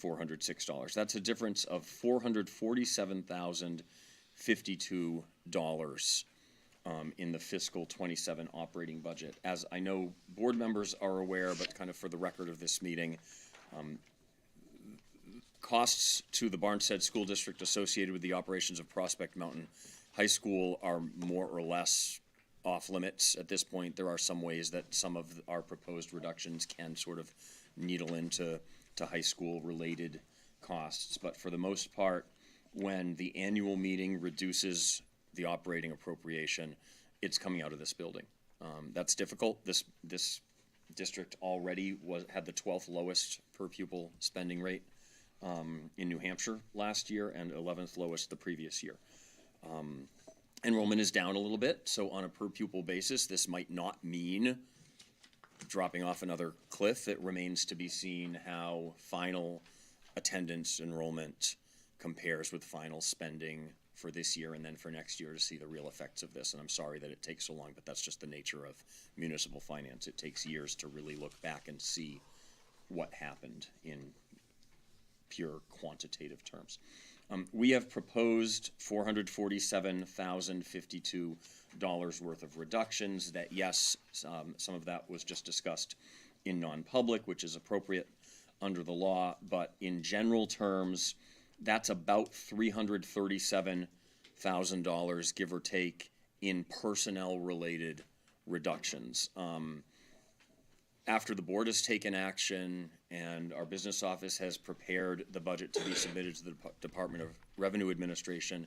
$406. That's a difference of $447,052 in the fiscal 27 operating budget. As I know board members are aware, but kind of for the record of this meeting, costs to the Barnstead School District associated with the operations of Prospect Mountain High School are more or less off limits at this point. There are some ways that some of our proposed reductions can sort of needle into high school related costs, but for the most part, when the annual meeting reduces the operating appropriation, it's coming out of this building. That's difficult. This district already had the 12th lowest per pupil spending rate in New Hampshire last year and 11th lowest the previous year. Enrollment is down a little bit, so on a per pupil basis, this might not mean dropping off another cliff. It remains to be seen how final attendance enrollment compares with final spending for this year and then for next year to see the real effects of this. And I'm sorry that it takes so long, but that's just the nature of municipal finance. It takes years to really look back and see what happened in pure quantitative terms. We have proposed $447,052 worth of reductions that, yes, some of that was just discussed in non-public, which is appropriate under the law, but in general terms, that's about $337,000, give or take, in personnel-related reductions. After the board has taken action and our business office has prepared the budget to be submitted to the Department of Revenue Administration,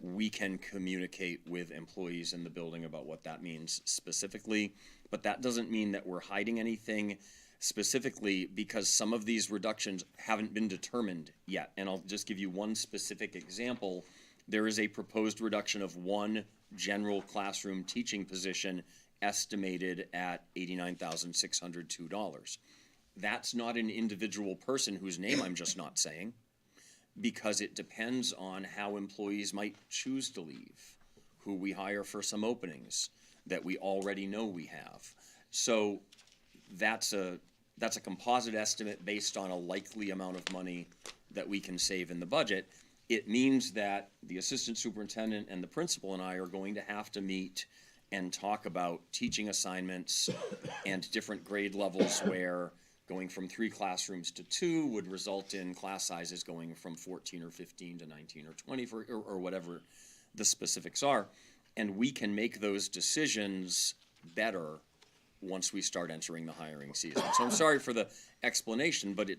we can communicate with employees in the building about what that means specifically. But that doesn't mean that we're hiding anything specifically, because some of these reductions haven't been determined yet. And I'll just give you one specific example. There is a proposed reduction of one general classroom teaching position estimated at $89,602. That's not an individual person whose name I'm just not saying, because it depends on how employees might choose to leave, who we hire for some openings that we already know we have. So that's a composite estimate based on a likely amount of money that we can save in the budget. It means that the assistant superintendent and the principal and I are going to have to meet and talk about teaching assignments and different grade levels where going from 3 classrooms to 2 would result in class sizes going from 14 or 15 to 19 or 20 or whatever the specifics are. And we can make those decisions better once we start entering the hiring season. So I'm sorry for the explanation, but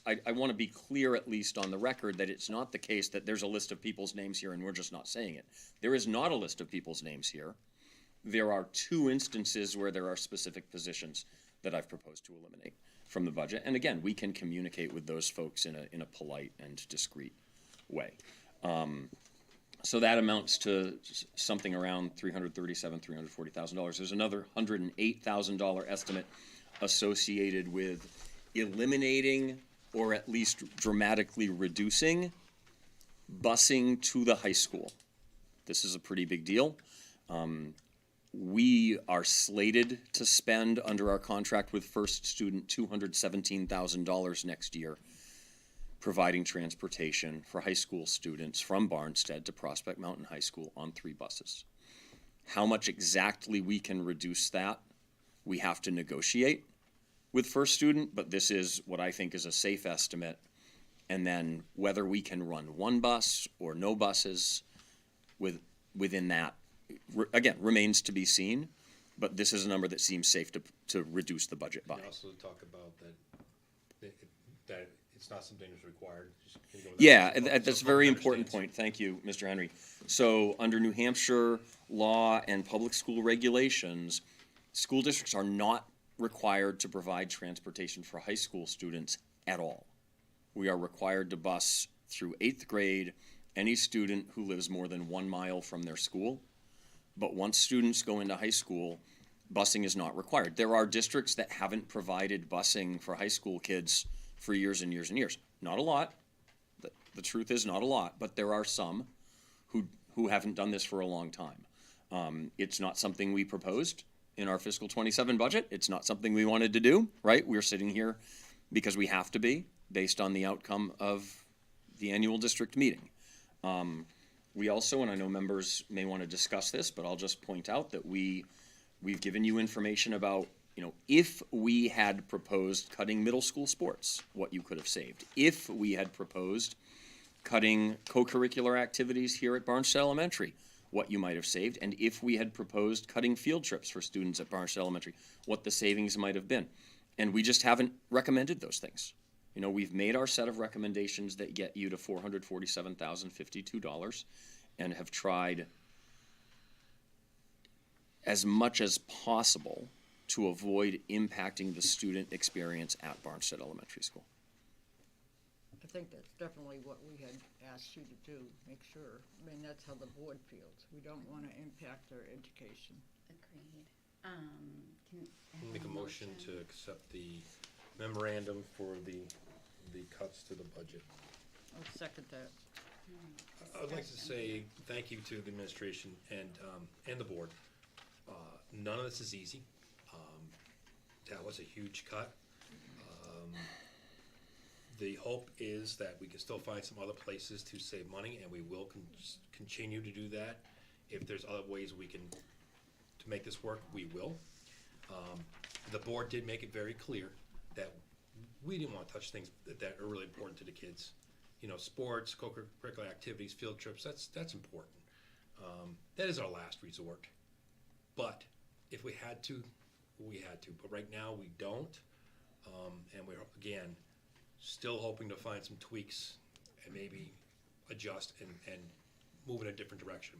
I want to be clear, at least on the record, that it's not the case that there's a list of people's names here and we're just not saying it. There is not a list of people's names here. There are 2 instances where there are specific positions that I've proposed to eliminate from the budget. And again, we can communicate with those folks in a polite and discreet way. So that amounts to something around $337,000, $340,000. There's another $108,000 estimate associated with eliminating or at least dramatically reducing busing to the high school. This is a pretty big deal. We are slated to spend under our contract with First Student $217,000 next year, providing transportation for high school students from Barnstead to Prospect Mountain High School on 3 buses. How much exactly we can reduce that, we have to negotiate with First Student, but this is what I think is a safe estimate. And then whether we can run 1 bus or no buses within that, again, remains to be seen, but this is a number that seems safe to reduce the budget by. You also talk about that it's not something that's required. Yeah, that's a very important point. Thank you, Mr. Henry. So under New Hampshire law and public school regulations, school districts are not required to provide transportation for high school students at all. We are required to bus through 8th grade any student who lives more than 1 mile from their school. But once students go into high school, busing is not required. There are districts that haven't provided busing for high school kids for years and years and years. Not a lot. The truth is not a lot, but there are some who haven't done this for a long time. It's not something we proposed in our fiscal 27 budget. It's not something we wanted to do, right? We're sitting here because we have to be. based on the outcome of the annual district meeting. We also, and I know members may want to discuss this, but I'll just point out that we've given you information about, if we had proposed cutting middle school sports, what you could have saved. If we had proposed cutting co-curricular activities here at Barnstead Elementary, what you might have saved. And if we had proposed cutting field trips for students at Barnstead Elementary, what the savings might have been. And we just haven't recommended those things. We've made our set of recommendations that get you to $447,052 and have tried as much as possible to avoid impacting the student experience at Barnstead Elementary School. I think that's definitely what we had asked you to do, make sure. I mean, that's how the board feels. We don't want to impact their education. Agreed. Can I have Make a motion to accept the memorandum for the cuts to the budget. I'll second that. I would like to say thank you to the administration and the board. None of this is easy. That was a huge cut. The hope is that we can still find some other places to save money, and we will continue to do that. If there's other ways we can to make this work, we will. The board did make it very clear that we didn't want to touch things that are really important to the kids. Sports, co-curricular activities, field trips, that's important. That is our last resort. But if we had to, we had to. But right now, we don't. And we're, again, still hoping to find some tweaks and maybe adjust and move in a different direction.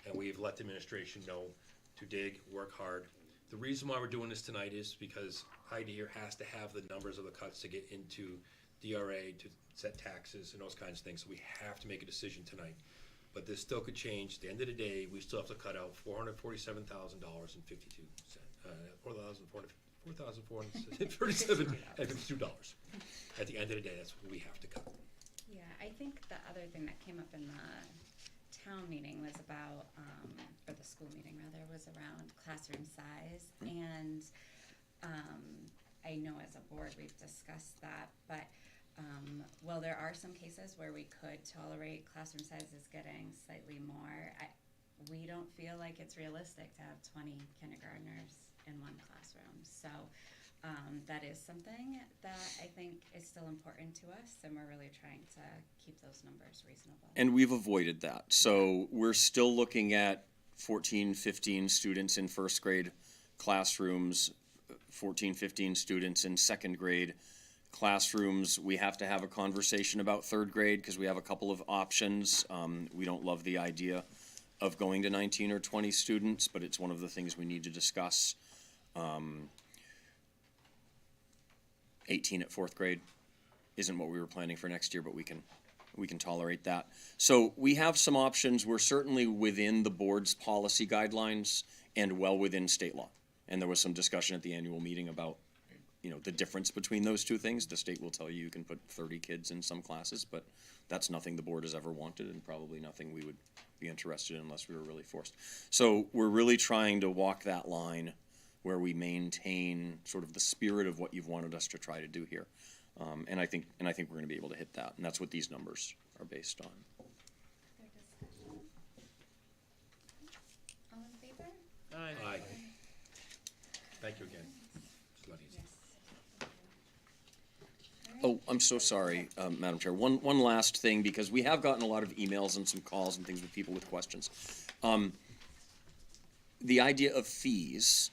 And we've let the administration know to dig, work hard. The reason why we're doing this tonight is because Heidi here has to have the numbers of the cuts to get into DRA, to set taxes and those kinds of things. So we have to make a decision tonight. But this still could change. At the end of the day, we still have to cut out $447,052. $4,437.52. At the end of the day, that's what we have to cut. Yeah, I think the other thing that came up in the town meeting was about, or the school meeting rather, was around classroom size. And I know as a board we've discussed that, but while there are some cases where we could tolerate classroom sizes getting slightly more, we don't feel like it's realistic to have 20 kindergartners in one classroom. So that is something that I think is still important to us, and we're really trying to keep those numbers reasonable. And we've avoided that. So we're still looking at 14, 15 students in first grade classrooms, 14, 15 students in second grade classrooms. We have to have a conversation about third grade because we have a couple of options. We don't love the idea of going to 19 or 20 students, but it's one of the things we need to discuss. 18 at fourth grade isn't what we were planning for next year, but we can tolerate that. So we have some options. We're certainly within the board's policy guidelines and well within state law. And there was some discussion at the annual meeting about, the difference between those two things. The state will tell you can put 30 kids in some classes, but that's nothing the board has ever wanted and probably nothing we would be interested in unless we were really forced. So we're really trying to walk that line where we maintain sort of the spirit of what you've wanted us to try to do here. And I think we're going to be able to hit that, and that's what these numbers are based on. Other discussion? All in favor? Aye. Thank you again. It's not easy. Yes. Oh, I'm so sorry, Madam Chair. One last thing, because we have gotten a lot of emails and some calls and things with people with questions. The idea of fees,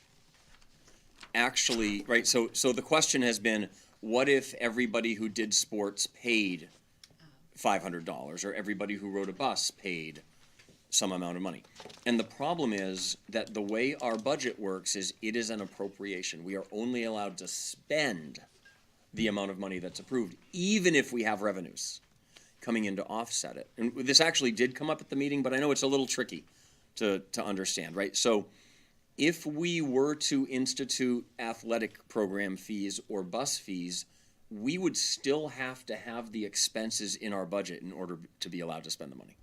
actually, right, so the question has been, what if everybody who did sports paid $500, or everybody who rode a bus paid some amount of money? And the problem is that the way our budget works is it is an appropriation. We are only allowed to spend the amount of money that's approved, even if we have revenues coming in to offset it. And this actually did come up at the meeting, but I know it's a little tricky to understand, right? So if we were to institute athletic program fees or bus fees, we would still have to have the expenses in our budget in order to be allowed to spend the money.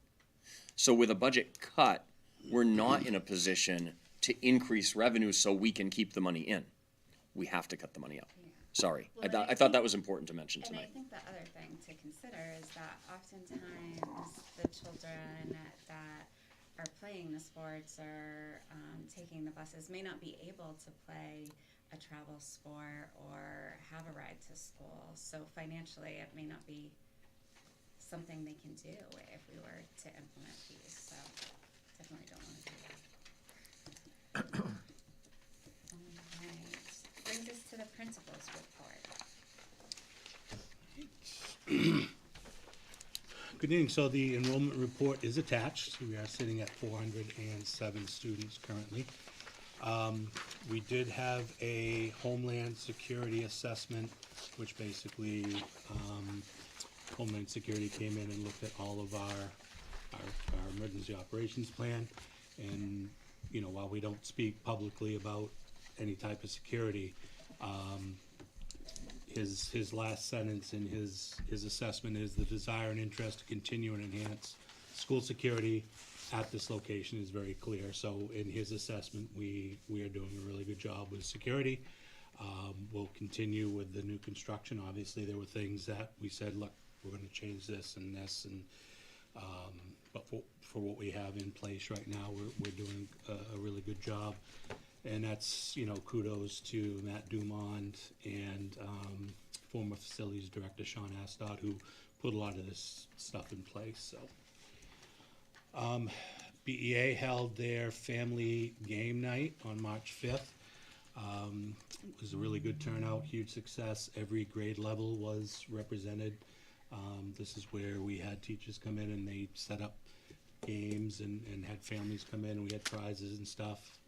So with a budget cut, we're not in a position to increase revenue so we can keep the money in. We have to cut the money out. Sorry, Well, and I I thought that think- was important to mention And I tonight. think the other thing to consider is that oftentimes the children that are playing the sports or taking the buses may not be able to play a travel sport or have a ride to school. So financially, it may not be something they can do if we were to implement these. So definitely don't want to do that. All right. Brings us to the principal's report. Good evening. So the enrollment report is attached. We are sitting at 407 students currently. We did have a Homeland Security assessment, which basically Homeland Security came in and looked at all of our emergency operations plan. And, you know, while we don't speak publicly about any type of security, his last sentence in his assessment is the desire and interest to continue and enhance school security at this location is very clear. So in his assessment, we are doing a really good job with security. We'll continue with the new construction. Obviously, there were things that we said, look, we're gonna change this, and but for what we have in place right now, we're doing a really good job. And that's, you know, kudos to Matt Dumont and former facilities director Sean Astot, who put a lot of this stuff in place. So BEA held their family game night on March 5th. It was a really good turnout, huge success. Every grade level was represented. This is where we had teachers come in and they set up games and had families come in, and we had prizes and stuff.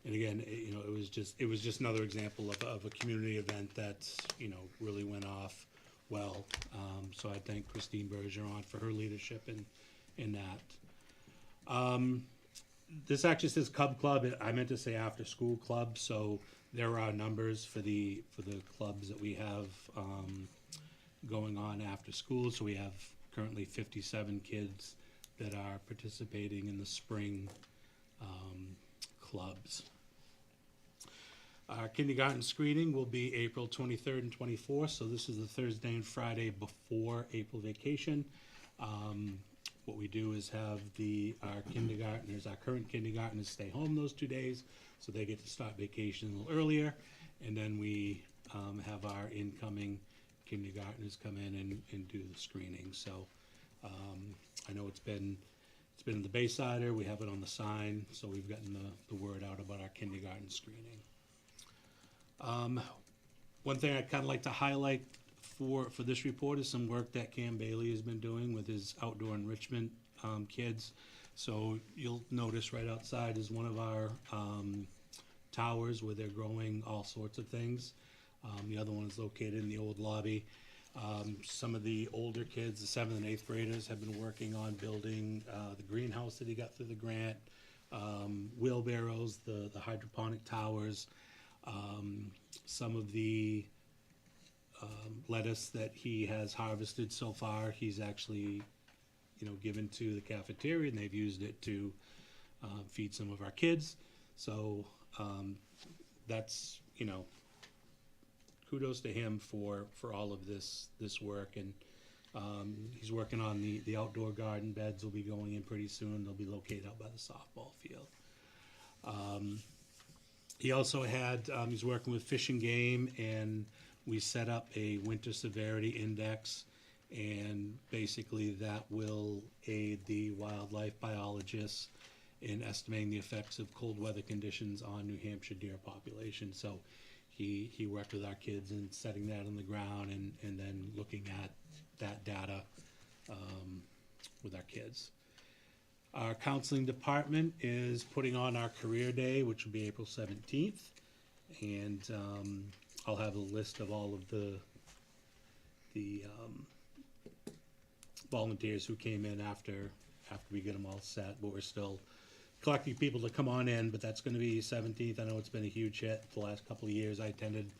And again, you know, it was just another example of a community event that, you know, really went off well. So I thank Christine Bergeron for her leadership in that. This actually says Cub Club. I meant to say after school club. So there are numbers for the clubs that we have going on after school. So we have currently 57 kids that are participating in the spring clubs. Our kindergarten screening will be April 23rd and 24th, so this is the Thursday and Friday before April vacation. What we do is have our kindergartners, our current kindergartners, stay home those 2 days, so they get to start vacation a little earlier, and then we have our incoming kindergartners come in and do the screening. So I know it's been in the Baysider, we have it on the sign, so we've gotten the word out about our kindergarten screening. One thing I'd kind of like to highlight for this report is some work that Cam Bailey has been doing with his outdoor enrichment kids. So you'll notice right outside is one of our towers where they're growing all sorts of things. The other one is located in the old lobby. Some of the older kids, the 7th and 8th graders, have been working on building the greenhouse that he got through the grant, wheelbarrows, the hydroponic towers, some of the lettuce that he has harvested so far, he's actually, you know, given to the cafeteria, and they've used it to feed some of our kids. So that's, you know, kudos to him for all of this work. And he's working on the outdoor garden beds will be going in pretty soon. They'll be located out by the softball field. He also had, he's working with Fish and Game, and we set up a winter severity index, and basically that will aid the wildlife biologists in estimating the effects of cold weather conditions on New Hampshire deer population. So he worked with our kids in setting that on the ground and then looking at that data with our kids. Our counseling department is putting on our career day, which will be April 17th. And I'll have a list of all of the volunteers who came in after we get them all set. But we're still collecting people to come on in, but that's going to be 17th. I know it's been a huge hit the last couple of years. I attended,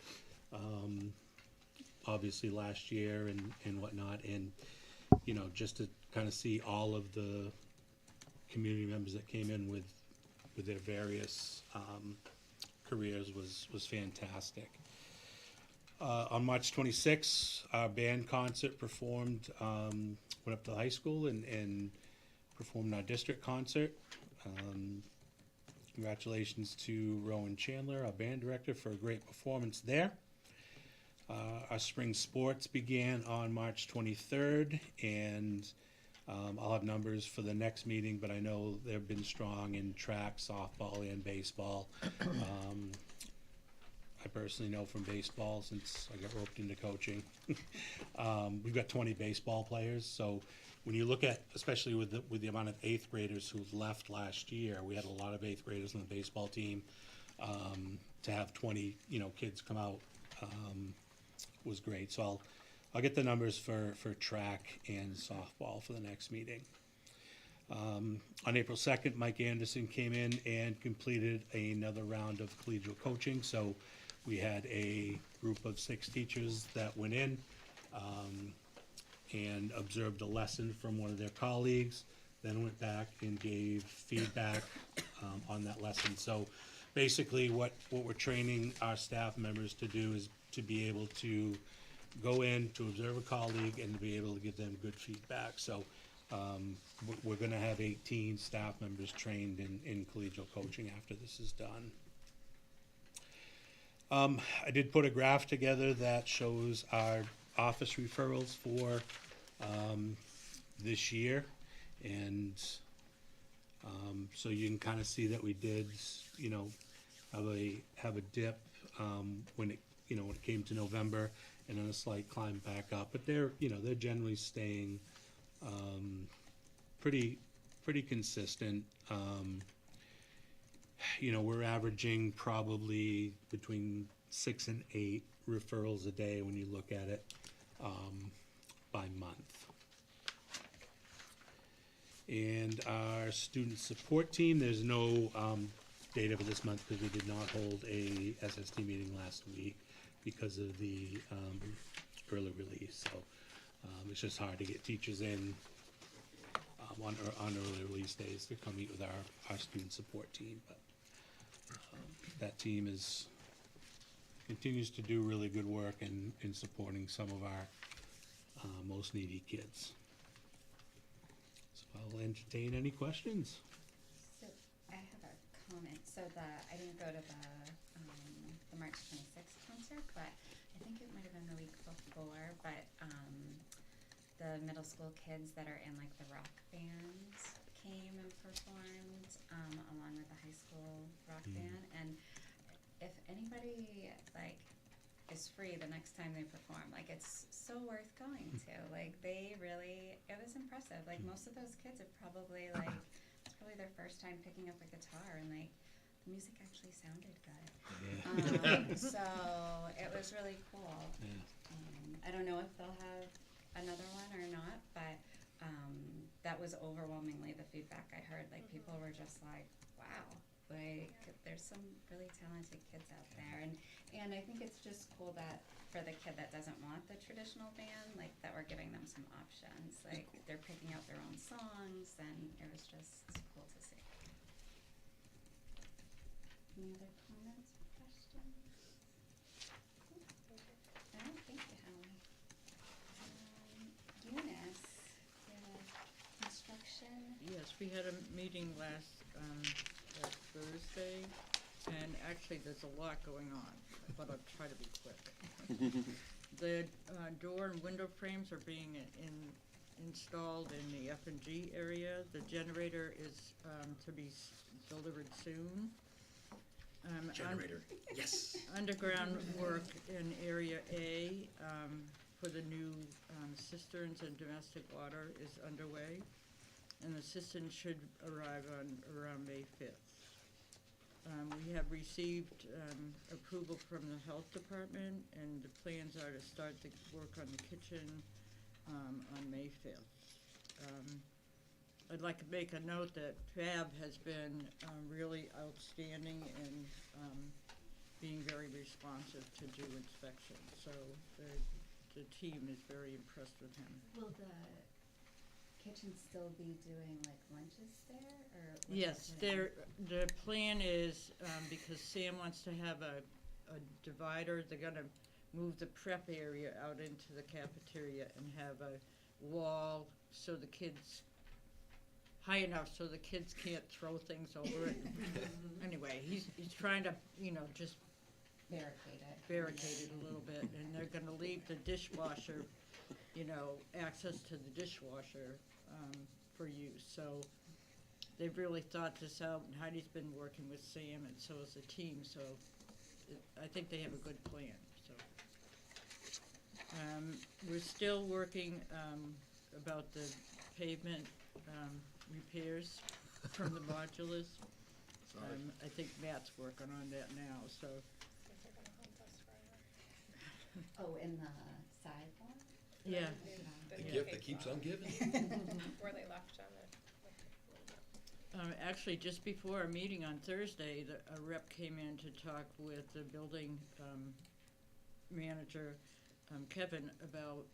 obviously, last year and whatnot. And, you know, just to kind of see all of the community members that came in with their various careers was fantastic. On March 26th, our band concert performed, went up to the high school and performed our district concert. Congratulations to Rowan Chandler, our band director, for a great performance there. Our spring sports began on March 23rd, and I'll have numbers for the next meeting, but I know they've been strong in track, softball, and baseball. I personally know from baseball, since I got roped into coaching. We've got 20 baseball players, so when you look at, especially with the amount of eighth graders who've left last year, we had a lot of eighth graders on the baseball team. To have 20, kids come out was great. So I'll get the numbers for track and softball for the next meeting. On April 2nd, Mike Anderson came in and completed another round of collegial coaching. So we had a group of 6 teachers that went in and observed a lesson from one of their colleagues, then went back and gave feedback on that lesson. So basically what we're training our staff members to do is to be able to go in, to observe a colleague, and to be able to give them good feedback. So we're going to have 18 staff members trained in collegial coaching after this is done. I did put a graph together that shows our office referrals for this year, and so you can kind of see that we did, have a dip when it came to November, and then a slight climb back up. But they're generally staying pretty consistent. We're averaging probably between 6 and 8 referrals a day when you look at it by month. And our student support team, there's no data for this month because we did not hold a SST meeting last week because of the early release. So it's just hard to get teachers in on early release days to come meet with our student support team. But that team continues to do really good work in supporting some of our most needy kids. So I'll entertain any questions. So I have a comment. So I didn't go to the March 26th concert, but I think it might have been the week before. But the middle school kids that are in like the rock band came and performed along with the high school rock band. And if anybody is free the next time they perform, it's so worth going to. It was impressive. Most of those kids have probably it's probably their first time picking up a guitar, and the music actually sounded good. Yeah. So it was really cool. Yeah. I don't know if they'll have another one or not, but that was overwhelmingly the feedback I heard. People were just like, wow, there's some really talented kids out there. And I think it's just cool that for the kid that doesn't want the traditional band, that we're giving them some options. They're picking out their own songs, and it was just cool to see. Any other comments or questions? Oh, thank you, Hallie. Eunice, you have construction. Yes, we had a meeting last Thursday, and actually there's a lot going on, but I'll try to be quick. The door and window frames are being installed in the F&G area. The generator is to be delivered soon. Generator, yes. Underground work in Area A for the new cisterns and domestic water is underway, and the cisterns should arrive around May 5th. We have received approval from the health department, and the plans are to start the work on the kitchen on May 5th. I'd like to make a note that Fab has been really outstanding in being very responsive to do inspections. So the team is very impressed with him. Will the kitchen still be doing lunches there, or? Yes, the plan is, because Sam wants to have a divider, they're gonna move the prep area out into the cafeteria and have a wall so the kids, high enough so the kids can't throw things over it. Anyway, he's trying to, just Barricade it. barricade it a little bit, and they're gonna leave the dishwasher, access to the dishwasher, for use, so they've really thought this out, and Heidi's been working with Sam, and so has the team, so I think they have a good plan, so. We're still working, about the pavement, repairs from the modulars. I think Matt's working on that now, so. Oh, in the sidewalk? Yeah, The Yeah. gift that keeps on giving. Where they left on it. actually, just before our meeting on Thursday, a rep came in to talk with the building, manager, Kevin, about,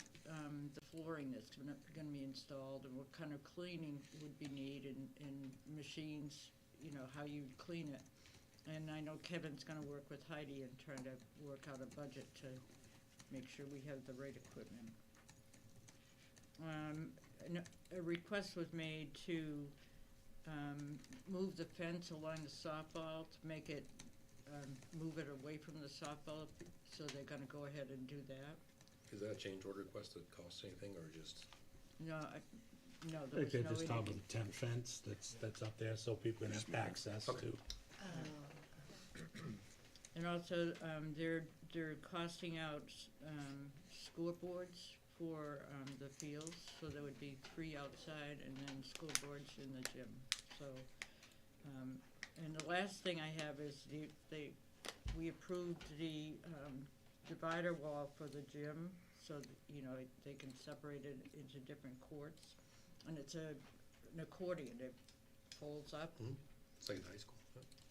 the flooring that's gonna be installed and what kind of cleaning would be needed and machines, how you'd clean it. And I know Kevin's gonna work with Heidi and trying to work out a budget to make sure we have the right equipment. A request was made to, move the fence along the softball to make it, move it away from the softball, so they're gonna go ahead and do that. Is that a change order request that costs anything, or just? No, no, I there think was they're no. just talking about the tent fence that's up there, so people can have access Okay. to. And also, they're costing out, scoreboards for, the fields, so there would be 3 outside and then scoreboards in the gym, so. And the last thing I have is we approved the, divider wall for the gym, so, they can separate it into different courts. And it's an accordion, it folds up. It's like in high school.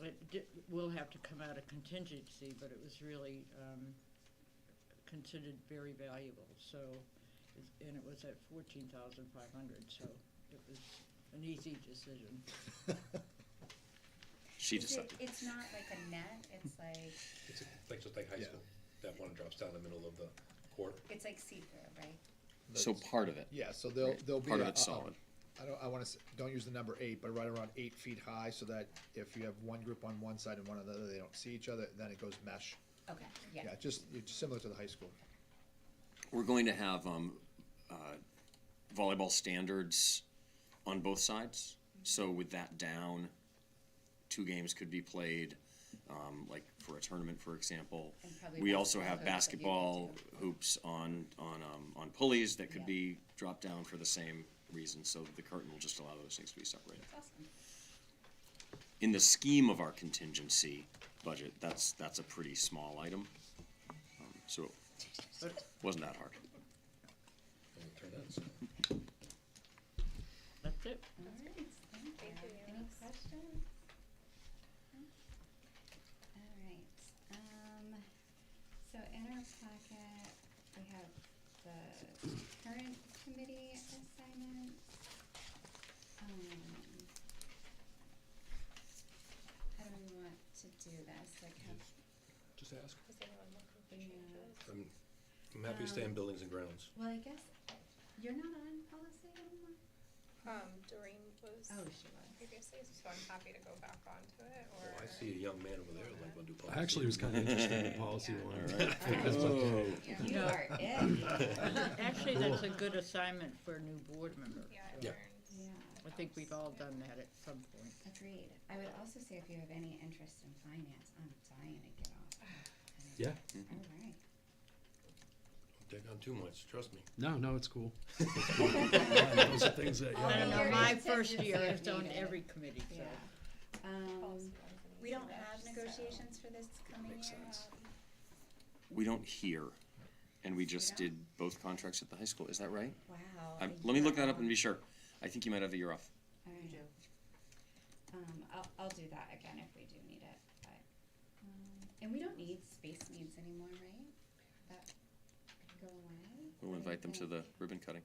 Huh? It will have to come out of contingency, but it was really, considered very valuable, so, and it was at 14,500, so it was an easy decision. She Is decided. it's not like a net, it's like, It's like, just like high Yeah. school, that one drops down the middle of the court. it's like see-through, right? So part of it. Yeah, so there'll be Part of a- it's solid. I wanna don't use the number 8, but right around 8 feet high, so that if you have one group on one side and one on the other, they don't see each other, then it goes mesh. Okay, yeah. Yeah, it's similar to the high school. We're going to have volleyball standards on both sides. So with that down, 2 games could be played, like for a tournament, for example. And probably We also basketball have hoops that you basketball could do. hoops on pulleys that could Yeah. be dropped down for the same reason. So the curtain will just allow those things to be separated. Awesome. In the scheme of our contingency budget, that's a pretty small item. So it wasn't that hard. And it turned out so. That's it. All right, thank you. Thank you, Any Eunice. questions? No? All right, so in our packet, we have the current committee assignments. How do we want to do this, like have, Just ask. Is anyone looking for Yeah. changes? I'm happy to stay in buildings and grounds. well, I guess, you're not on policy anymore? Doreen was Oh, she was. previously, so I'm happy to go back onto it, or. Oh, I see a young man over there who'd like to do policy. I actually was kinda interested in the policy one. Oh. You No. are it. Actually, that's a good assignment for a new board member. Yeah, I Yeah. learned. Yeah. I think we've all done that at some point. Agreed. I would also say if you have any interest in finance, I'm dying to get off. Yeah, All right. Don't take on too much, trust me. no, it's cool. It's cool. Those are things that, I don't know, Very my interested first to year see I've if done needed. every committee, so. Yeah. Policy one's an We easy don't have lift, so- negotiations for this coming year? Makes sense. We don't hear, and we just don't? did both contracts at the high school, is that right? Wow. Let me look that up and be sure. I think you might have a year off. All right. I'll do that again if we do need it, but, and we don't need space needs anymore, right? That could go away? We'll What do you invite them to the think? ribbon cutting.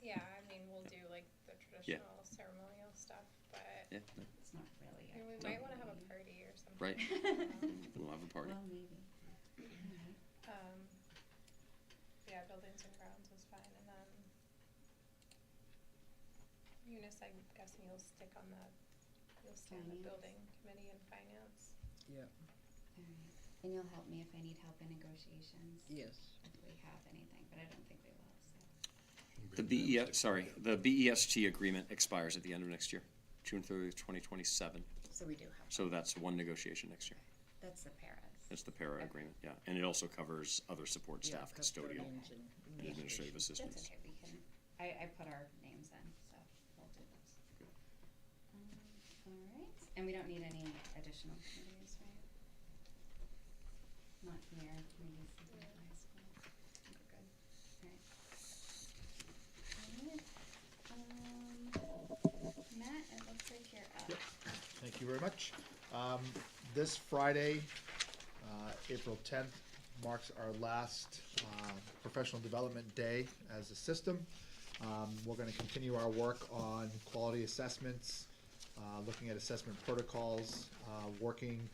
Yeah, I mean, we'll do like the traditional ceremonial stuff, but Yeah, It's not really. I mean, we No. might wanna have a party or something. right. Um, We'll have a party. Well, maybe. Alright. buildings and grounds is fine, and then Eunice, I'm guessing you'll stay on the Finance. building committee and finance. Yeah, Alright, and you'll help me if I need help in negotiations? yes. If we have anything, but I don't think we will, so. The BEST agreement expires at the end of next year, June 30th, 2027. So we do have. So that's one negotiation next year. That's the paras. That's the para Okay. agreement, yeah. And it also covers other support Yeah, staff, custodial, custodians and and administrative That's assistants. okay, we can, I put our names in, so we'll do those. Alright, and we don't need any additional committees, right? Not here, maybe something at high school. I think we're good. Alright. Matt, it looks like you're up. Yep. Thank you very much. This Friday, April 10th, marks our last professional development day as a system. We're going to continue our work on quality assessments, looking at assessment protocols, working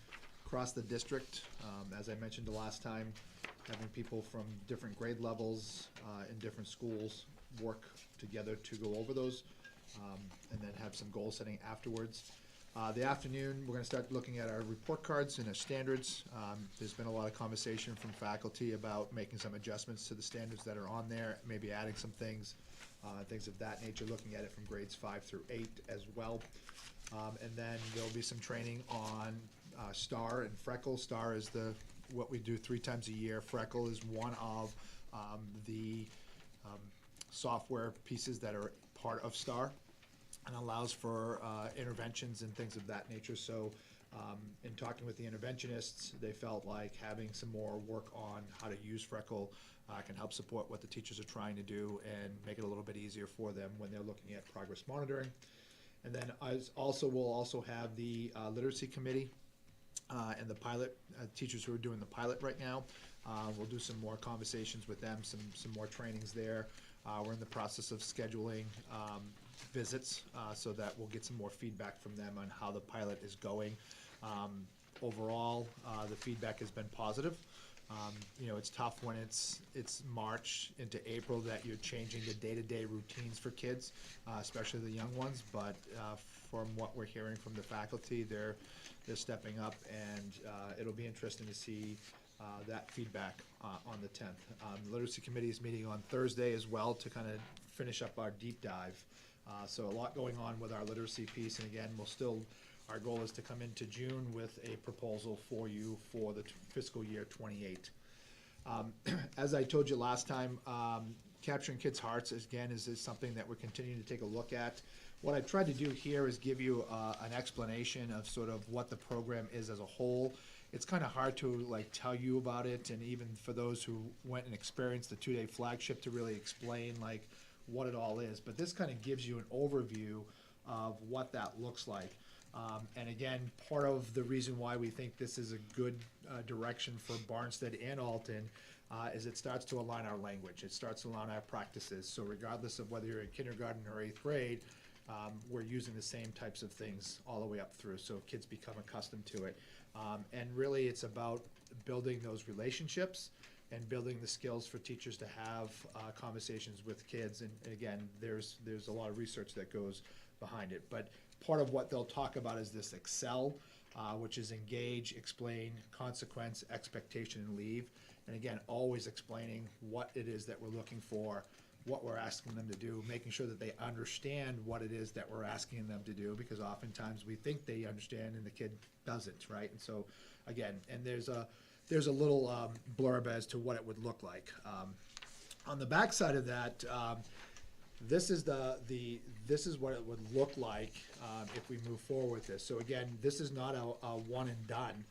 across the district. As I mentioned the last time, having people from different grade levels in different schools work together to go over those, and then have some goal setting afterwards. The afternoon, we're gonna start looking at our report cards and our standards. There's been a lot of conversation from faculty about making some adjustments to the standards that are on there, maybe adding some things, things of that nature, looking at it from grades 5 through 8 as well. And then there'll be some training on STAR and Freckle. STAR is what we do 3 times a year. Freckle is one of the software pieces that are part of STAR, and allows for interventions and things of that nature. So in talking with the interventionists, they felt like having some more work on how to use Freckle can help support what the teachers are trying to do and make it a little bit easier for them when they're looking at progress monitoring. And then we'll also have the literacy committee and the pilot teachers who are doing the pilot right now. We'll do some more conversations with them, some more trainings there. We're in the process of scheduling visits so that we'll get some more feedback from them on how the pilot is going. Overall, the feedback has been positive. It's tough when it's March into April that you're changing the day-to-day routines for kids, especially the young ones, but from what we're hearing from the faculty, they're stepping up, and it'll be interesting to see that feedback on the 10th. The Literacy Committee is meeting on Thursday as well to kind of finish up our deep dive. So a lot going on with our literacy piece, and again, our goal is to come into June with a proposal for you for the fiscal year 28. As I told you last time, capturing kids' hearts, again, is something that we're continuing to take a look at. What I've tried to do here is give you an explanation of sort of what the program is as a whole. It's kind of hard to tell you about it, and even for those who went and experienced the 2-day flagship to really explain what it all is. But this kind of gives you an overview of what that looks like. And again, part of the reason why we think this is a good direction for Barnstead and Alton is it starts to align our language. It starts to align our practices. So regardless of whether you're in kindergarten or 8th grade, we're using the same types of things all the way up through, so kids become accustomed to it. And really, it's about building those relationships and building the skills for teachers to have conversations with kids. And again, there's a lot of research that goes behind it. But part of what they'll talk about is this Excel, which is engage, explain, consequence, expectation, and leave. And again, always explaining what it is that we're looking for, what we're asking them to do, making sure that they understand what it is that we're asking them to do, because oftentimes we think they understand and the kid doesn't, right? And so, again, and there's a little blurb as to what it would look like. On the back side of that, this is what it would look like if we move forward with this. So again, this is not a one and done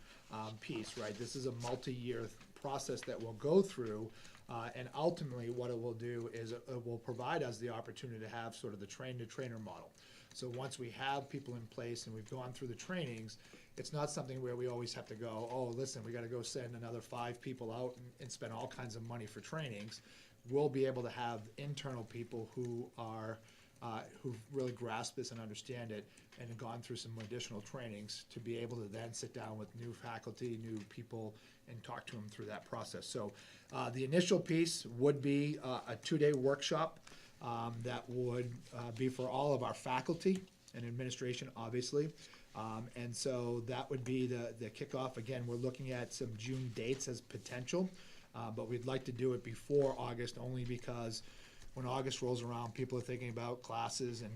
piece, right? This is a multi-year process that we'll go through, and ultimately what it will do is it will provide us the opportunity to have sort of the train-to-trainer model. So once we have people in place and we've gone through the trainings, it's not something where we always have to go, oh, listen, we gotta go send another 5 people out and spend all kinds of money for trainings. We'll be able to have internal people who are who've really grasped this and understand it and have gone through some additional trainings to be able to then sit down with new faculty, new people, and talk to them through that process. So the initial piece would be a 2-day workshop that would be for all of our faculty and administration, obviously. And so that would be the kickoff. Again, we're looking at some June dates as potential, but we'd like to do it before August, only because when August rolls around, people are thinking about classes and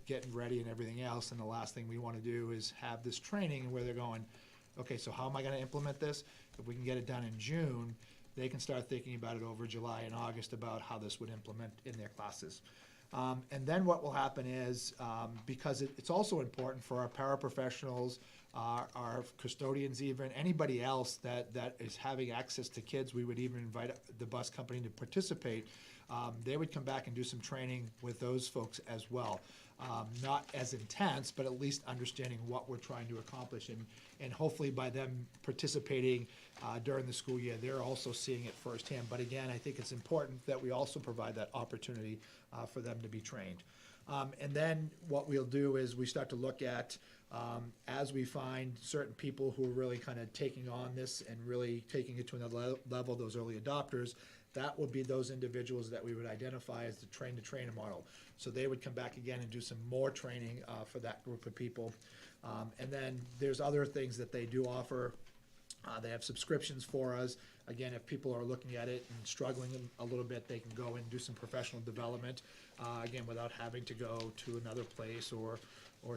getting ready and everything else, and the last thing we want to do is have this training where they're going, okay, so how am I going to implement this? If we can get it done in June, they can start thinking about it over July and August about how this would implement in their classes. And then what will happen is, because it's also important for our paraprofessionals, our custodians, even anybody else that is having access to kids, we would even invite the bus company to participate. They would come back and do some training with those folks as well. Not as intense, but at least understanding what we're trying to accomplish. And hopefully by them participating during the school year, they're also seeing it firsthand. But again, I think it's important that we also provide that opportunity for them to be trained. And then what we'll do is we start to look at, as we find certain people who are really kind of taking on this and really taking it to another level, those early adopters, that would be those individuals that we would identify as the train-the-trainer model. So they would come back again and do some more training for that group of people. And then there's other things that they do offer. They have subscriptions for us. Again, if people are looking at it and struggling a little bit, they can go and do some professional development, again, without having to go to another place or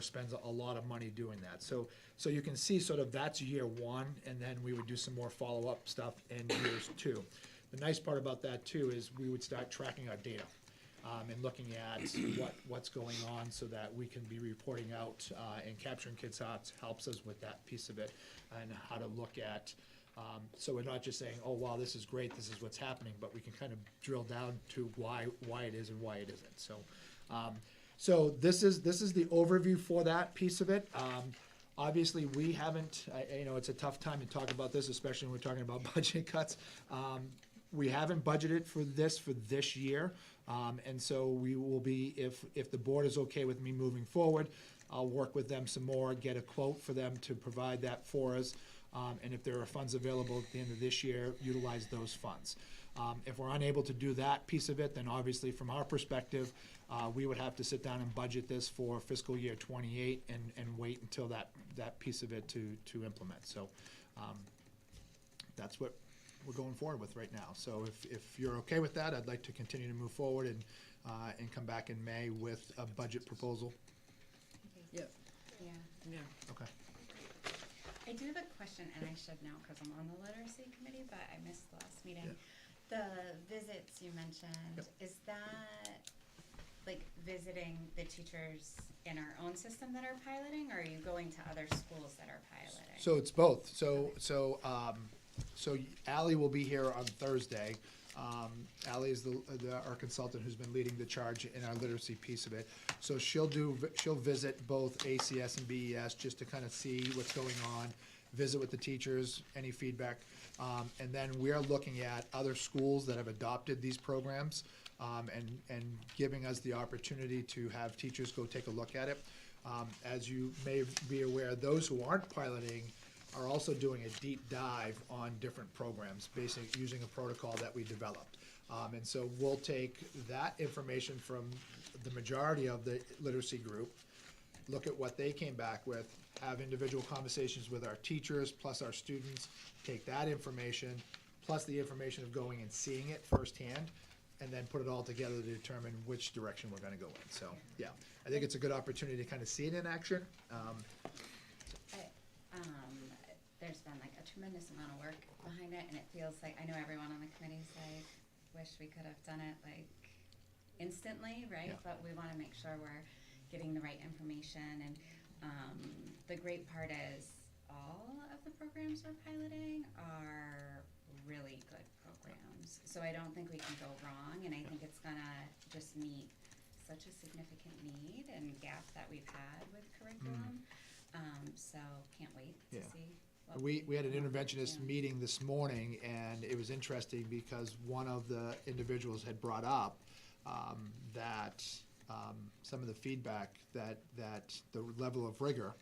spend a lot of money doing that. So you can see sort of that's year one, and then we would do some more follow-up stuff in years 2. The nice part about that too is we would start tracking our data and looking at what's going on so that we can be reporting out and capturing kids' hearts helps us with that piece of it, and how to look at, so we're not just saying, oh wow, this is great, this is what's happening, but we can kind of drill down to why it is and why it isn't. So this is the overview for that piece of it. Obviously, we haven't, it's a tough time to talk about this, especially when we're talking about budget cuts. We haven't budgeted for this year, and so we will be, if the board is okay with me moving forward, I'll work with them some more, get a quote for them to provide that for us, and if there are funds available at the end of this year, utilize those funds. If we're unable to do that piece of it, then obviously from our perspective, we would have to sit down and budget this for fiscal year 28 and wait until that piece of it to implement. So that's what we're going forward with right now. So if you're okay with that, I'd like to continue to move forward and come back in May with a budget proposal. Yep, Yeah. yeah. Okay. I do have a question, and I should know because I'm on the literacy committee, but I missed the last meeting. Yeah. The visits you mentioned, Yep. is that like visiting the teachers in our own system that are piloting, or are you going to other schools that are piloting? So it's both. So Ally will be here on Thursday. Ally is our consultant who's been leading the charge in our literacy piece of it. So she'll visit both ACS and BES just to kind of see what's going on, visit with the teachers, any feedback. And then we're looking at other schools that have adopted these programs, and giving us the opportunity to have teachers go take a look at it. As you may be aware, those who aren't piloting are also doing a deep dive on different programs, basically using a protocol that we developed. And so we'll take that information from the majority of the literacy group, look at what they came back with, have individual conversations with our teachers plus our students, take that information plus the information of going and seeing it firsthand, and then put it all together to determine which direction we're gonna go in. So, yeah, I think it's a good opportunity to kind of see it in action. There's been like a tremendous amount of work behind it, and it feels like, I know everyone on the committee's like, wish we could have done it like instantly, right? Yeah. But we wanna make sure we're getting the right information, and the great part is all of the programs we're piloting are really good programs. So I don't think we can go wrong, and I think it's gonna just meet such a significant need and gap that we've had with curriculum. So can't wait to Yeah. see what We had an interventionist yeah. meeting this morning, and it was interesting because one of the individuals had brought up that some of the feedback that the level of rigor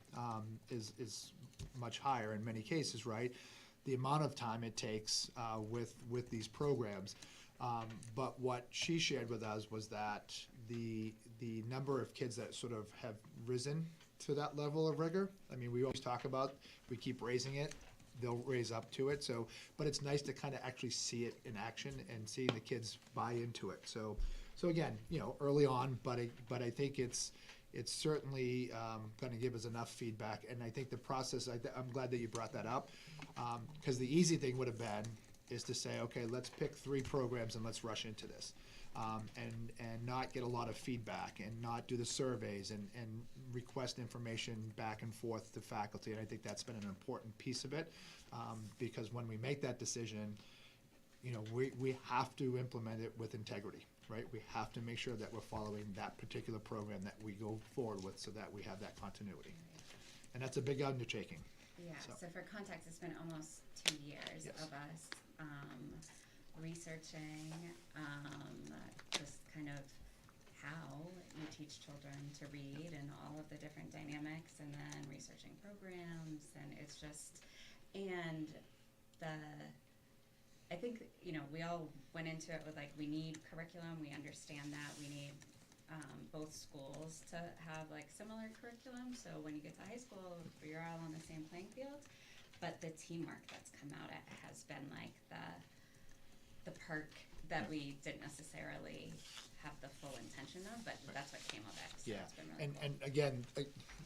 is much higher in many cases, right? The amount of time it takes with these programs. But what she shared with us was that the number of kids that sort of have risen to that level of rigor, I mean, we always talk about, we keep raising it, they'll raise up to it, so, but it's nice to kind of actually see it in action and seeing the kids buy into it. So again, you know, early on, but I think it's certainly going to give us enough feedback, and I think the process, I'm glad that you brought that up, because the easy thing would have been is to say, okay, let's pick 3 programs and let's rush into this, and not get a lot of feedback and not do the surveys and request information back and forth to faculty, and I think that's been an important piece of it, because when we make that decision, you know, we have to implement it with integrity, right? We have to make sure that we're following that particular program that we go forward with so that we have that continuity. And that's a big undertaking. Yeah, So. so for context, it's been almost 2 years Yes. of us researching just kind of how you teach children to read and all of the different dynamics, and then researching programs, and it's just, and I think, you know, we all went into it with like, we need curriculum, we understand that, we need both schools to have like similar curriculum, so when you get to high school, you're all on the same playing field. But the teamwork that's come out of it has been like the perk that we didn't necessarily have the full intention of, but that's what came of it. So Yeah, it's been really and again,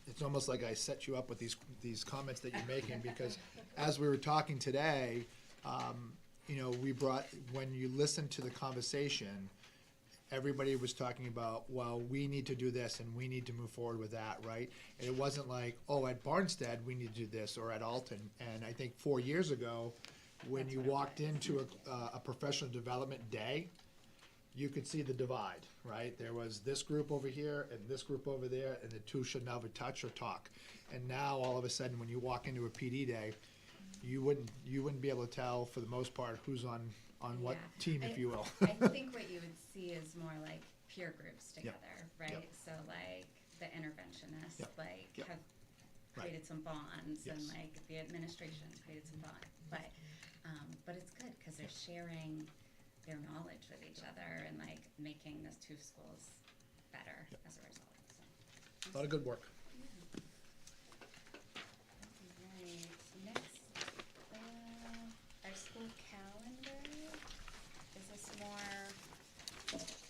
it's almost like I set you up with these comments that you're making, because as we were talking today, you know, when you listen to the conversation, everybody was talking about, well, we need to do this and we need to move forward with that, right? And it wasn't like, oh, at Barnstead, we need to do this, or at Alton. And I think 4 years ago, when That's you what it walked was. into a professional development day, you could see the divide, right? There was this group over here and this group over there, and the two should never touch or talk. And now, all of a sudden, when you walk into a PD day, you wouldn't be able to tell, for the most part, who's on what Yeah. team, if you will. I think what you would see is more like peer groups together, right? Yep. So like the interventionists, Yep. like Yep. have Right. created some bonds, and Yes. like the administration's created some bonds. But it's good because they're sharing their knowledge with each other and like making the 2 schools better Yep. as a result. So. A lot of good work. Right, next, our school calendar, is this more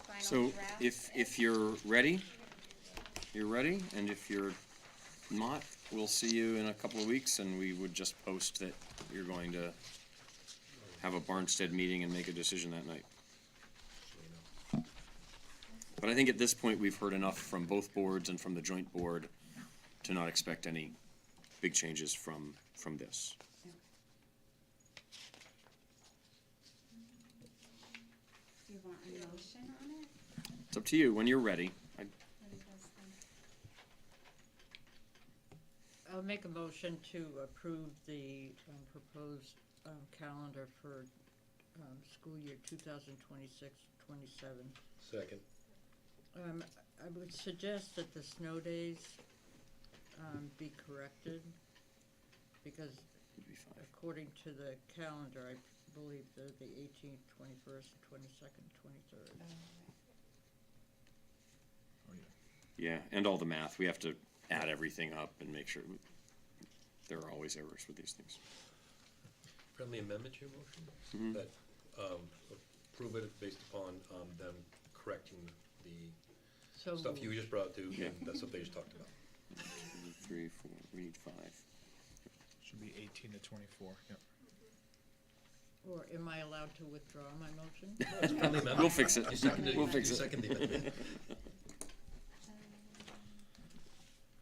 final So draft? if you're ready, and if you're not, we'll see you in a couple of weeks, and we would just post that you're going to have a Barnstead meeting and make a decision that night. But I think at this point, we've heard enough from both boards and from the joint board to not expect any big changes from this. Do you want a motion on it? It's up to you, when you're ready. What do you guys think? I'll make a motion to approve the proposed calendar for school year 2026-27. Second. I would suggest that the snow days be corrected, because It'd be fine. according to the calendar, I believe they're the 18th, 21st, 22nd, 23rd. Yeah, and all the math, we have to add everything up and make sure, there are always errors with these things. Friendly amendment to your motion? Mhm. That, approve it based upon, them correcting the So stuff you just brought to, Yeah. and that's what they just talked about. 2, 3, 4, we need 5. Should be 18 to 24, yep. Or am I allowed to withdraw my motion? It's a friendly amendment. We'll fix it. You seconded- We'll fix you it. seconded the amendment.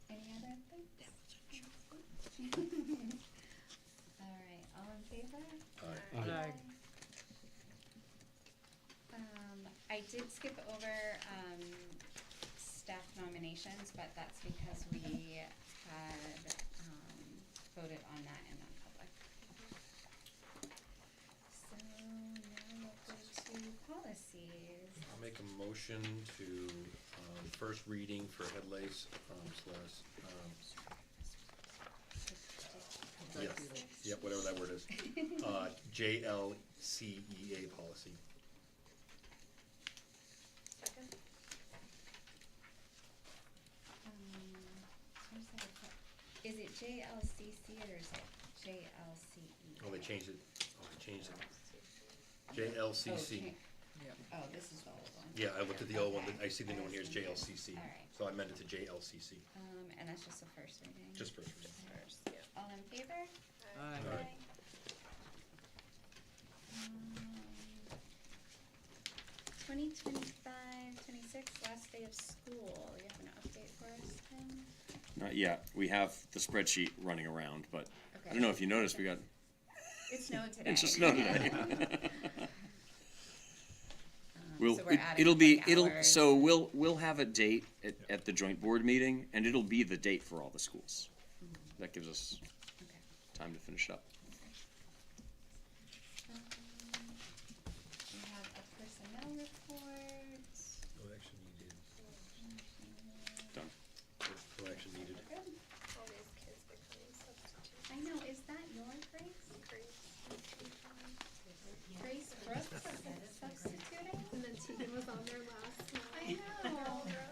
Any other things? All right, all in favor? Aye. Aye. I did skip over, staff nominations, but that's because we had, voted on that in non-public. So now we'll go to policies. I'll make a motion to, first reading for head lice, yes, yep, whatever that word is. JLCEA policy. Second. Where's that at? Is it JLCC or is it JLCE? Oh, they changed it. Oh, JLCC. cha- Oh, this is the old one. Yeah, I looked at the old one, Okay. I see the new one here is JLCC. All right. So I amended to JLCC, And that's just the first reading? just first reading. First, yeah. All in favor? Aye. Aye. Um, 2025-26, last day of school. You have an update for us, Tim? Not yet. We have the spreadsheet running around, but I Okay. don't know if you noticed, we got, It snowed today. it just snowed today. So we're adding It'll up, be, like, it'll, hours so and- we'll have a date at the joint board meeting, and it'll be the date for all the schools. That gives us Okay. time to finish up. We have a personnel report. No action needed. Done. No action needed. All these kids becoming substitutes. I know, is that your Grace? Grace Brooks substituting? And then Tegan was on there last night. I know. They're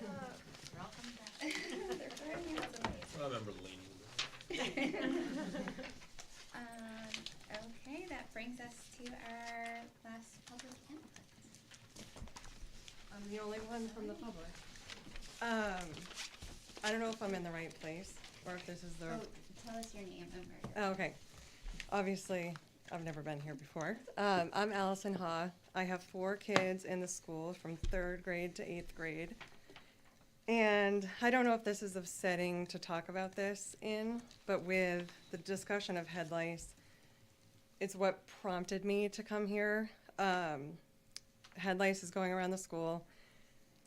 growing up amazing. I remember leaning. Okay, that brings us to our last public input. I'm the only one from the public. I don't know if I'm in the right place, or if this is the, Oh, tell us your name and where you're. oh, okay. Obviously, I've never been here before. I'm Allison Ha. I have 4 kids in the school from 3rd grade to 8th grade. And I don't know if this is a setting to talk about this in, but with the discussion of head lice, it's what prompted me to come here. Head lice is going around the school.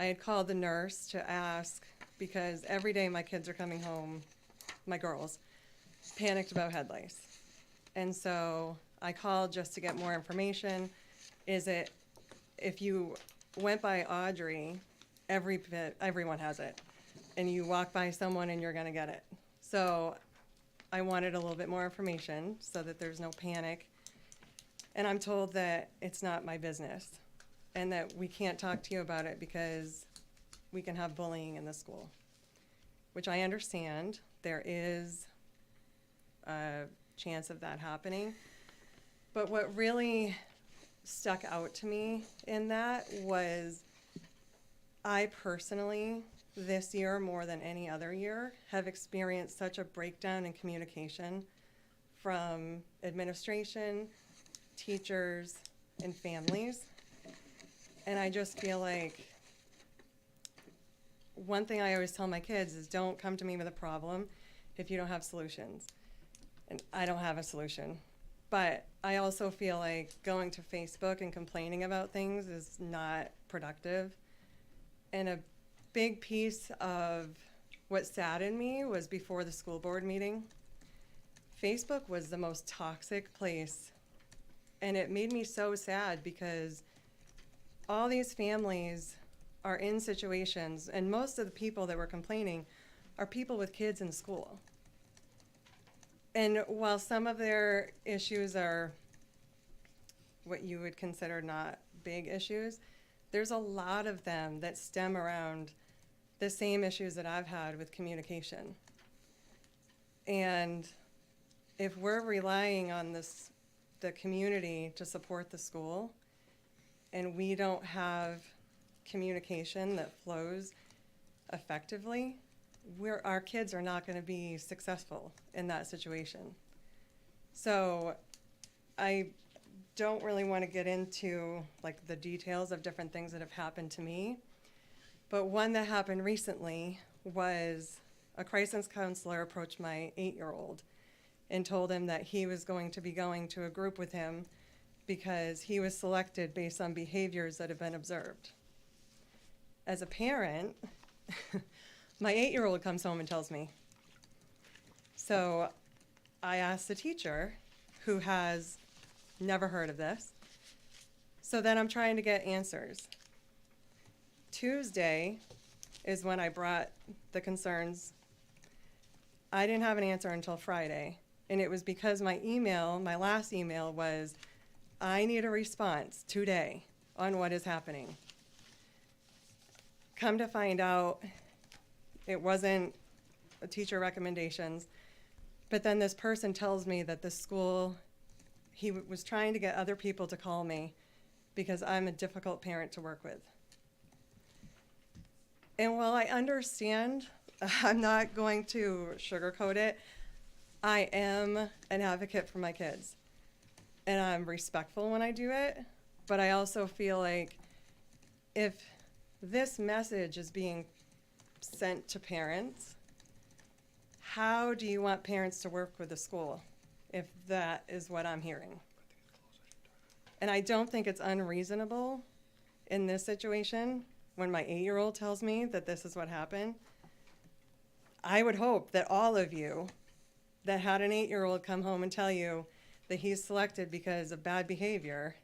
I had called the nurse to ask, because every day my kids are coming home, my girls, panicked about head lice. And so I called just to get more information. Is it, if you went by Audrey, everyone has it. And you walk by someone and you're gonna get it. So I wanted a little bit more information so that there's no panic. And I'm told that it's not my business and that we can't talk to you about it because we can have bullying in the school, which I understand. There is a chance of that happening. But what really stuck out to me in that was I personally, this year more than any other year, have experienced such a breakdown in communication from administration, teachers, and families. And I just feel like one thing I always tell my kids is don't come to me with a problem if you don't have solutions. And I don't have a solution. But I also feel like going to Facebook and complaining about things is not productive. And a big piece of what saddened me was before the school board meeting. Facebook was the most toxic place. And it made me so sad because all these families are in situations, and most of the people that were complaining are people with kids in school. And while some of their issues are what you would consider not big issues, there's a lot of them that stem around the same issues that I've had with communication. And if we're relying on the community to support the school, and we don't have communication that flows effectively, our kids are not going to be successful in that situation. So I don't really want to get into like the details of different things that have happened to me, but one that happened recently was a crisis counselor approached my 8-year-old and told him that he was going to be going to a group with him because he was selected based on behaviors that have been observed. As a parent, my 8-year-old comes home and tells me. So I asked the teacher, who has never heard of this, So then I'm trying to get answers. Tuesday is when I brought the concerns. I didn't have an answer until Friday. And it was because my last email was, I need a response today on what is happening. Come to find out, it wasn't a teacher recommendations. But then this person tells me that the school, he was trying to get other people to call me because I'm a difficult parent to work with. And while I understand, I'm not going to sugarcoat it, I am an advocate for my kids. And I'm respectful when I do it, but I also feel like if this message is being sent to parents, how do you want parents to work with the school if that is what I'm hearing? And I don't think it's unreasonable in this situation when my 8-year-old tells me that this is what happened. I would hope that all of you that had an 8-year-old come home and tell you that he's selected because of bad behavior,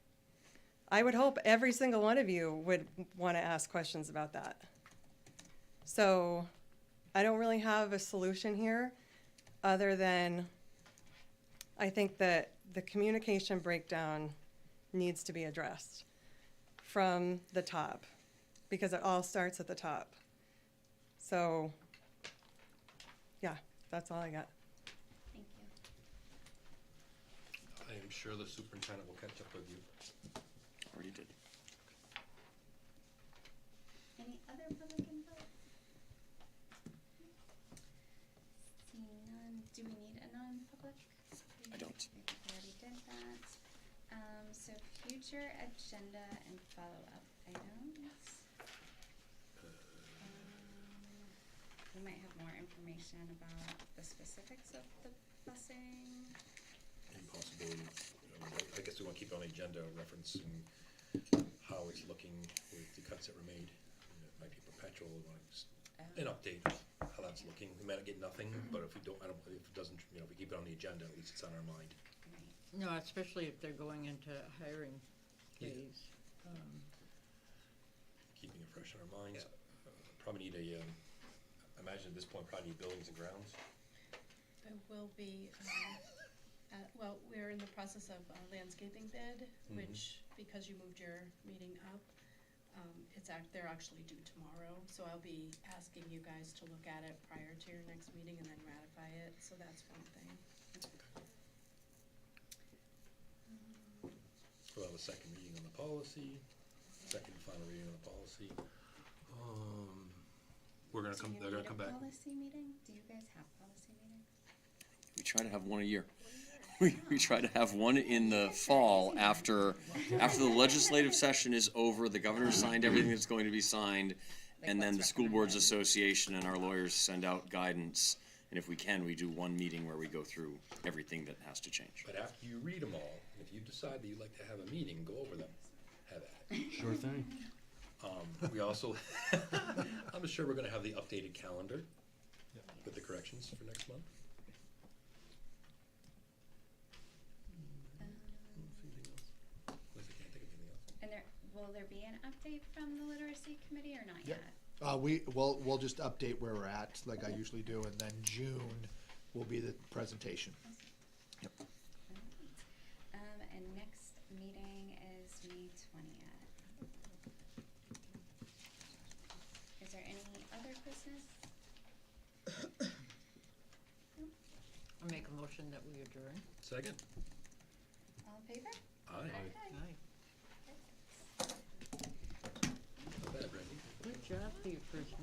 I would hope every single one of you would want to ask questions about that. So I don't really have a solution here other than I think that the communication breakdown needs to be addressed from the top because it all starts at the top. So, yeah, that's all I got. Thank you. I am sure the superintendent will catch up with you. Already did. Any other public input? Seeing none, do we need a non-public? I don't. I think we already did that. So future agenda and follow-up items. We might have more information about the specifics of the busing. And possibility, I guess we want to keep it on the agenda referencing how it's looking with the cuts that were made. It might be perpetual, we want an update, how that's looking. We might not get nothing, but if we don't, if it doesn't, if we keep it on the agenda, at least it's on our mind. Right. No, especially if they're going into hiring Yeah. phase. Keeping it fresh in our minds. Probably need a, imagine at this point, probably need buildings and grounds. There will be, well, we're in the process of a landscaping bid, which, because you moved your meeting up, they're actually due tomorrow, so I'll be asking you guys to look at it prior to your next meeting and then ratify it, so that's one thing. We'll have a second reading on the policy, second and final reading on the policy. We're gonna come, they're gonna come back. Policy meeting? Do you guys have policy meetings? We try to have one a year. We try to have one in the fall after the legislative session is over, the governor signed everything that's going to be signed, and then the School Boards Association and our lawyers send out guidance. And if we can, we do one meeting where we go through everything that has to change. But after you read them all, if you decide that you'd like to have a meeting, go over them, have at it. Sure thing. We also, I'm sure we're gonna have the updated calendar with the corrections for next month. Anything else? Unless I can't think of anything else. And will there be an update from the literacy committee or not Yeah. yet? We'll just update where we're at, like I usually do, and then June will be the presentation. Yep. And next meeting is May 20th. Is there any other business? I'll make a motion that we adjourn. Second? All in favor? Aye. Aye. Not bad, Randy. Good job for your first